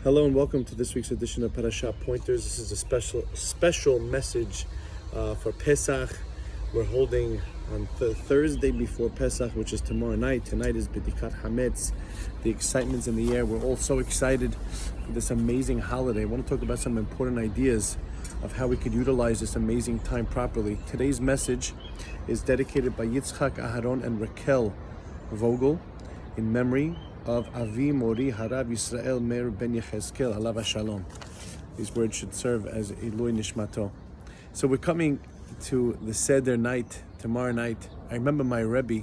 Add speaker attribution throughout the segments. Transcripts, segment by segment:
Speaker 1: Hello and welcome to this week's edition of Parasha Pointers. This is a special message for Pesach. We're holding on Thursday before Pesach, which is tomorrow night. Tonight is B'dikat Hametz. The excitement's in the air. We're all so excited for this amazing holiday. I want to talk about some important ideas of how we could utilize this amazing time properly. Today's message is dedicated by Yitzchak, Aharon, and Raquel Vogel in memory of Avi Mori Harav Yisrael Meir Ben Yechezkel Alav Shalom. These words should serve as Eloi Nishmato. So we're coming to the Seder night, tomorrow night. I remember my Rabbi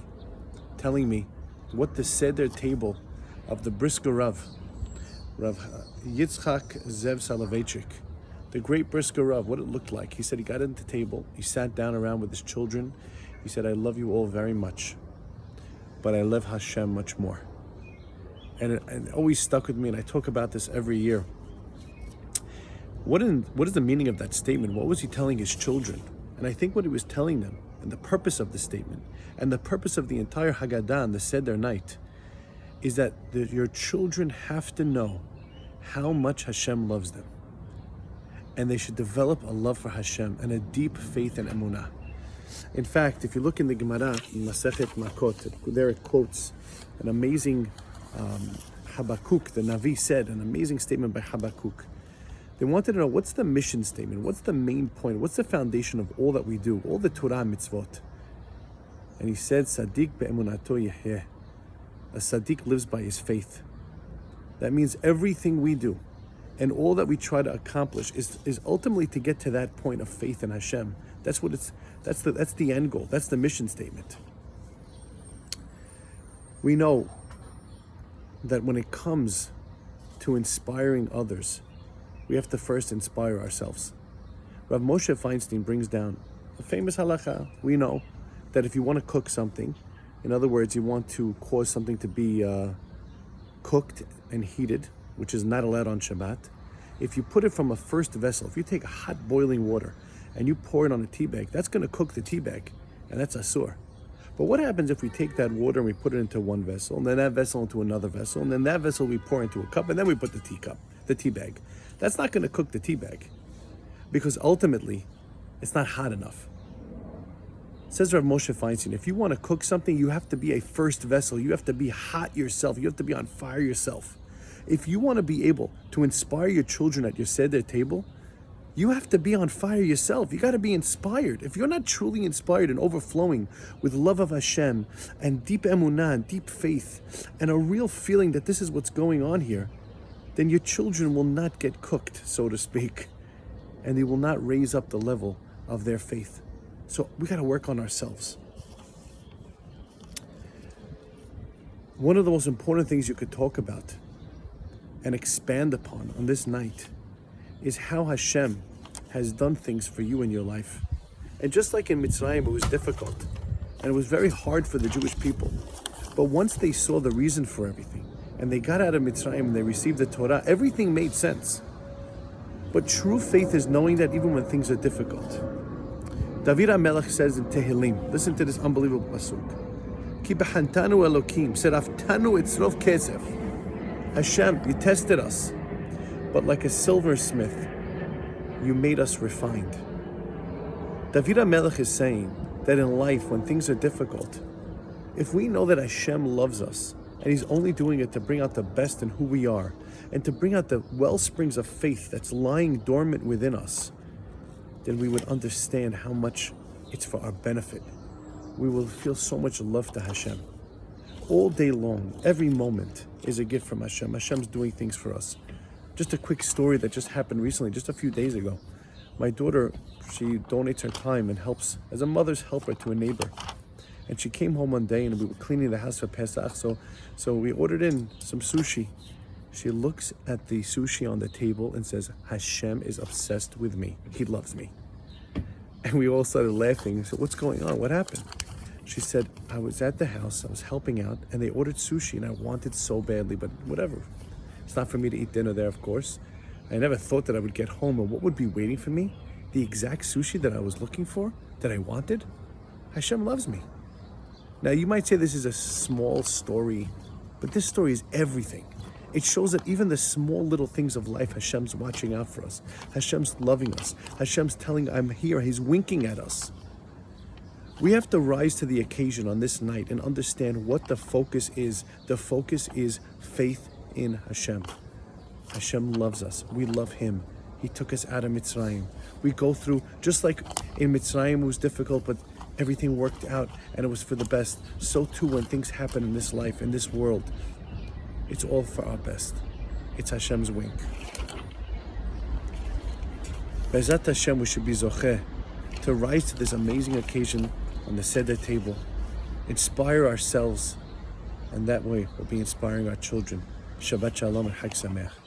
Speaker 1: telling me what the Seder table of the Brisker Rav Yitzchak Zev Soloveitchik, the great Brisker Rav, what it looked like. He said he got into the table, he sat down around with his children. He said, I love you all very much, but I love Hashem much more. And it always stuck with me, and I talk about this every year. What is the meaning of that statement? What was he telling his children? And I think what he was telling them, and the purpose of the statement, and the purpose of the entire Haggadah and the Seder night, is that your children have to know how much Hashem loves them. And they should develop a love for Hashem and a deep faith in Emunah. In fact, if you look in the Gemara, in Masechet Makot, there it quotes an amazing Habakkuk, the Navi said, an amazing statement by Habakkuk. They wanted to know, what's the mission statement? What's the main point? What's the foundation of all that we do, all the Torah mitzvot? And he said, Sadiq be'emunato yehyeh. A Sadiq lives by his faith. That means everything we do and all that we try to accomplish is ultimately to get to that point of faith in Hashem. That's the end goal. That's the mission statement. We know that when it comes to inspiring others, we have to first inspire ourselves. Rav Moshe Feinstein brings down a famous halakha. We know that if you want to cook something, in other words, you want to cause something to be cooked and heated, which is not allowed on Shabbat, if you put it from a first vessel, if you take hot boiling water and you pour it on a tea bag, that's going to cook the tea bag, and that's asur. But what happens if we take that water and we put it into one vessel, and then that vessel into another vessel, and then that vessel we pour into a cup, and then we put the tea bag? That's not going to cook the tea bag, because ultimately, it's not hot enough. Says Rav Moshe Feinstein, if you want to cook something, you have to be a first vessel. You have to be hot yourself. You have to be on fire yourself. If you want to be able to inspire your children at your Seder table, you have to be on fire yourself. You got to be inspired. If you're not truly inspired and overflowing with love of Hashem and deep emunah and deep faith and a real feeling that this is what's going on here, then your children will not get cooked, so to speak, and they will not raise up the level of their faith. So we got to work on ourselves. One of the most important things you could talk about and expand upon on this night is how Hashem has done things for you in your life. And just like in Mitzrayim, it was difficult, and it was very hard for the Jewish people. But once they saw the reason for everything, and they got out of Mitzrayim and they received the Torah, everything made sense. But true faith is knowing that even when things are difficult. David HaMelech says in Tehillim, listen to this unbelievable pasuk. Ki b'chantanu Elokim, seraftanu etzrov kesef. Hashem, you tested us, but like a silversmith, you made us refined. David HaMelech is saying that in life, when things are difficult, if we know that Hashem loves us, and He's only doing it to bring out the best in who we are, and to bring out the well springs of faith that's lying dormant within us, then we would understand how much it's for our benefit. We will feel so much love to Hashem. All day long, every moment is a gift from Hashem. Hashem's doing things for us. Just a quick story that just happened recently, just a few days ago. My daughter, she donates her time and helps as a mother's helper to a neighbor. And she came home one day and we were cleaning the house for Pesach, so we ordered in some sushi. She looks at the sushi on the table and says, Hashem is obsessed with me. He loves me. And we all started laughing. So what's going on? What happened? She said, I was at the house, I was helping out, and they ordered sushi, and I wanted so badly, but whatever. It's not for me to eat dinner there, of course. I never thought that I would get home, and what would be waiting for me? The exact sushi that I was looking for, that I wanted? Hashem loves me. Now, you might say this is a small story, but this story is everything. It shows that even the small little things of life, Hashem's watching out for us. Hashem's loving us. Hashem's telling, I'm here. He's winking at us. We have to rise to the occasion on this night and understand what the focus is. The focus is faith in Hashem. Hashem loves us. We love Him. He took us out of Mitzrayim. We go through, just like in Mitzrayim it was difficult, but everything worked out and it was for the best. So too when things happen in this life, in this world, it's all for our best. It's Hashem's wink. Be'ezrat Hashem, we should be zocheh to rise to this amazing occasion on the Seder table, inspire ourselves, and that way we'll be inspiring our children. Shabbat Shalom and Chag Sameach.